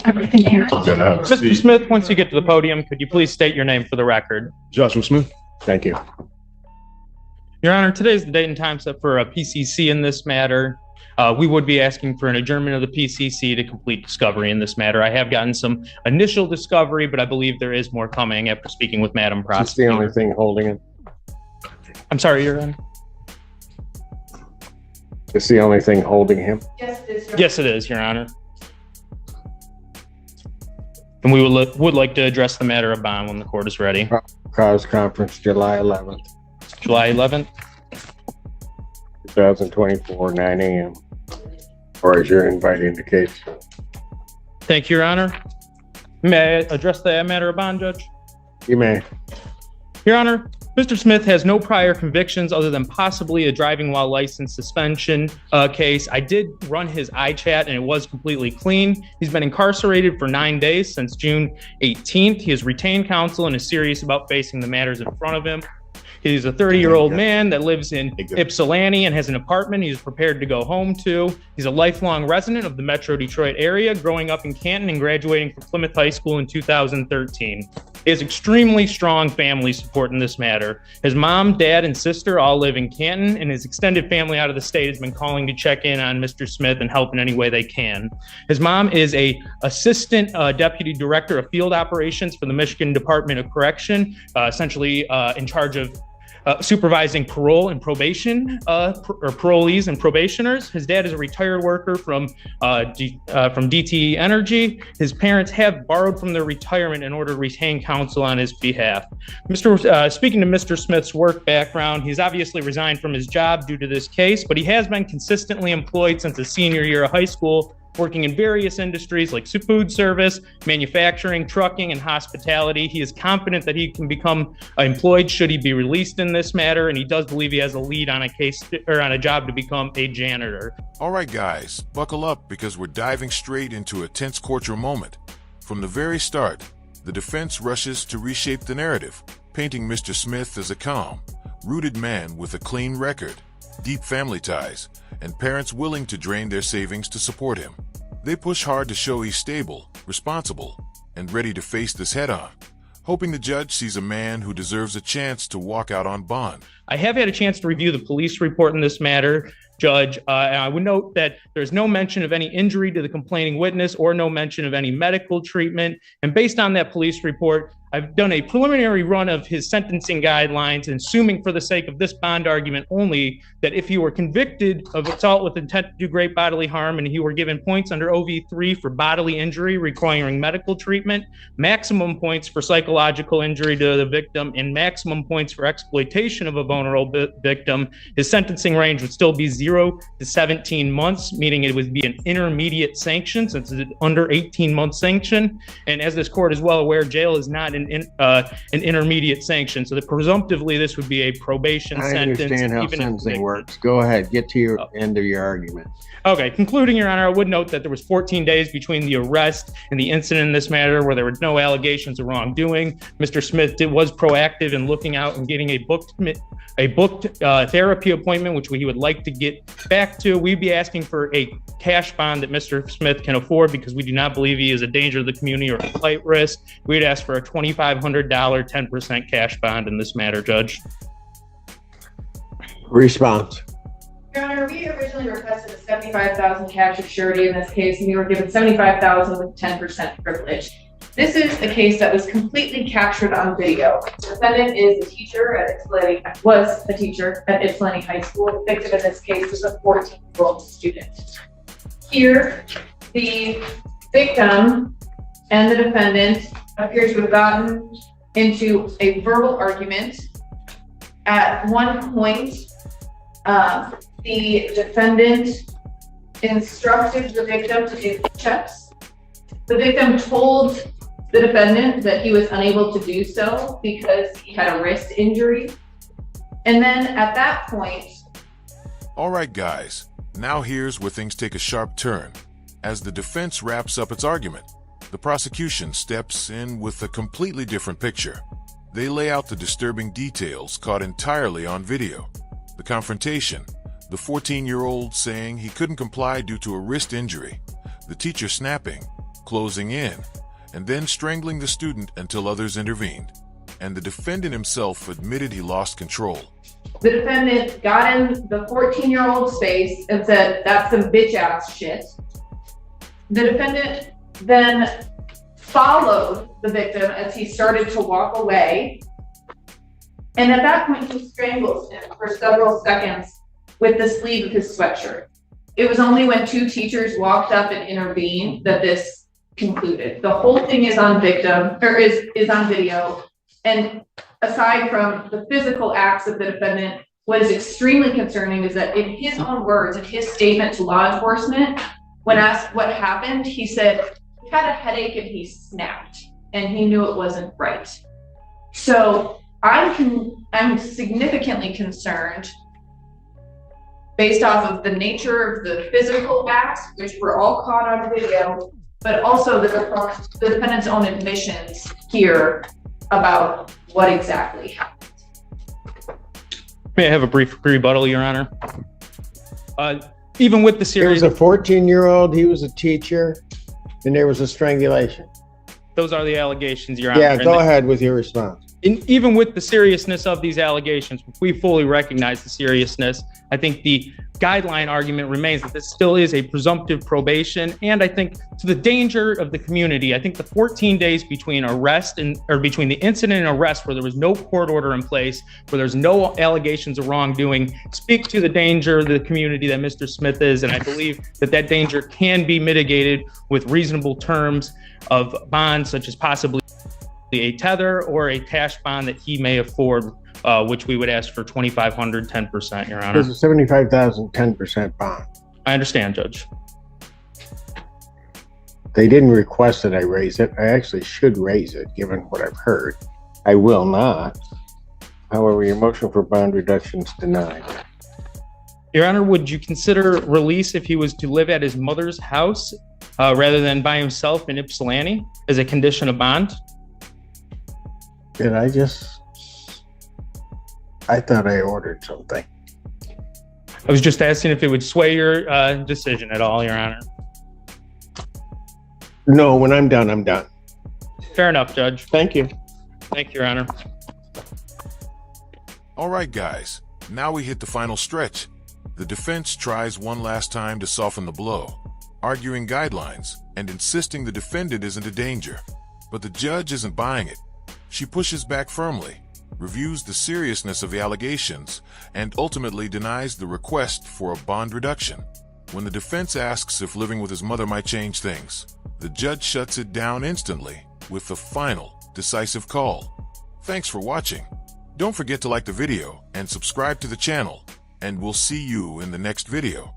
Everything here. Mr. Smith, once you get to the podium, could you please state your name for the record? Joshua Smith. Thank you. Your Honor, today is the date and time set for a PCC in this matter. We would be asking for an adjournment of the PCC to complete discovery in this matter. I have gotten some initial discovery, but I believe there is more coming after speaking with Madam Prosecutor. Is this the only thing holding it? I'm sorry, Your Honor. Is the only thing holding him? Yes, it is. Yes, it is, Your Honor. And we would like to address the matter of bond when the court is ready. Cause conference July 11th, July 11th. 2024, 9 a.m. Or as your invite indicates. Thank you, Your Honor. May I address the matter of bond, Judge? You may. Your Honor, Mr. Smith has no prior convictions other than possibly a driving while license suspension case. I did run his iChat and it was completely clean. He's been incarcerated for 9 days since June 18th. He has retained counsel and is serious about facing the matters in front of him. He's a 30-year-old man that lives in Ypsilanti and has an apartment he's prepared to go home to. He's a lifelong resident of the Metro Detroit area, growing up in Canton and graduating from Plymouth High School in 2013. He has extremely strong family support in this matter. His mom, dad, and sister all live in Canton, and his extended family out of the state has been calling to check in on Mr. Smith and help in any way they can. His mom is a assistant deputy director of field operations for the Michigan Department of Correction, essentially in charge of supervising parole and probation, or parolees and probationers. His dad is a retired worker from DTE Energy. His parents have borrowed from their retirement in order to retain counsel on his behalf. Speaking to Mr. Smith's work background, he's obviously resigned from his job due to this case, but he has been consistently employed since his senior year of high school, working in various industries like food service, manufacturing, trucking, and hospitality. He is confident that he can become employed should he be released in this matter, and he does believe he has a lead on a case or on a job to become a janitor. All right, guys, buckle up because we're diving straight into a tense courtroom moment. From the very start, the defense rushes to reshape the narrative, painting Mr. Smith as a calm, rooted man with a clean record, deep family ties, and parents willing to drain their savings to support him. They push hard to show he's stable, responsible, and ready to face this head-on, hoping the judge sees a man who deserves a chance to walk out on bond. I have had a chance to review the police report in this matter, Judge, and I would note that there's no mention of any injury to the complaining witness or no mention of any medical treatment. And based on that police report, I've done a preliminary run of his sentencing guidelines, and assuming for the sake of this bond argument only, that if he were convicted of assault with intent to do great bodily harm and he were given points under OV3 for bodily injury requiring medical treatment, maximum points for psychological injury to the victim, and maximum points for exploitation of a vulnerable victim, his sentencing range would still be 0 to 17 months, meaning it would be an intermediate sanction since it's an under 18-month sanction. And as this court is well aware, jail is not an intermediate sanction. So that presumptively this would be a probation sentence. I understand how sentencing works. Go ahead, get to your end of your argument. Okay, concluding, Your Honor, I would note that there was 14 days between the arrest and the incident in this matter where there were no allegations of wrongdoing. Mr. Smith was proactive in looking out and getting a booked therapy appointment, which he would like to get back to. We'd be asking for a cash bond that Mr. Smith can afford because we do not believe he is a danger to the community or a flight risk. We'd ask for a $2,500 10% cash bond in this matter, Judge. Response. Your Honor, we originally requested a $75,000 cash surety in this case, and we were given $75,000 with 10% privilege. This is a case that was completely captured on video. The defendant is a teacher at Ypsilanti High School. The victim in this case is a 14-year-old student. Here, the victim and the defendant appear to have gotten into a verbal argument. At one point, the defendant instructed the victim to do push-ups. The victim told the defendant that he was unable to do so because he had a wrist injury. And then at that point... All right, guys, now here's where things take a sharp turn. As the defense wraps up its argument, the prosecution steps in with a completely different picture. They lay out the disturbing details caught entirely on video. The confrontation, the 14-year-old saying he couldn't comply due to a wrist injury, the teacher snapping, closing in, and then strangling the student until others intervened. And the defendant himself admitted he lost control. The defendant got in the 14-year-old's face and said, "That's some bitch ass shit." The defendant then followed the victim as he started to walk away. And at that point, he strangles him for several seconds with the sleeve of his sweatshirt. It was only when two teachers walked up and intervened that this concluded. The whole thing is on is on video. And aside from the physical acts of the defendant, what is extremely concerning is that in his own words, in his statement to law enforcement, when asked what happened, he said he had a headache and he snapped and he knew it wasn't right. So I'm significantly concerned based off of the nature of the physical acts, which were all caught on video, but also the defendant's own admissions here about what exactly happened. May I have a brief rebuttal, Your Honor? Even with the There series, was a 14-year-old, he was a teacher, and there was a strangulation. those are the allegations, Your Honor. Yeah, And go ahead with your response. even with the seriousness of these allegations, we fully recognize the seriousness. I think the guideline argument remains that this still is a presumptive probation. And I think to the danger of the community, I think the 14 days between between the incident and arrest, where there was no court order in place, where there's no allegations of wrongdoing, speak to the danger of the community that Mr. Smith is. And I believe that that danger can be mitigated with reasonable terms of bonds, such as possibly a tether or a cash bond that he may afford, which we would ask for $2,500, 10%, Your Honor. There's a $75,000, 10% bond. I understand, Judge. They didn't request that I raise it. I actually should raise it, given what I've heard. I will not. However, your motion for bond reduction is denied. Your Honor, would you consider release if he was to live at his mother's house rather than by himself in Ypsilanti as a condition of bond? Did I thought I ordered something. I was just asking if it would sway your decision at all, Your Honor. No, when I'm done, I'm done. Fair enough, Judge. Thank you. Thank you, Your Honor. All right, guys, now we hit the final stretch. The defense tries one last time to soften the blow, arguing guidelines and insisting the defendant isn't a danger. But the judge isn't buying it. She pushes back firmly, reviews the seriousness of the allegations, and ultimately denies the request for a bond reduction. When the defense asks if living with his mother might change things, the judge shuts it down instantly with the final, decisive call. Thanks for watching. Don't forget to like the video and subscribe to the channel, and we'll see you in the next video.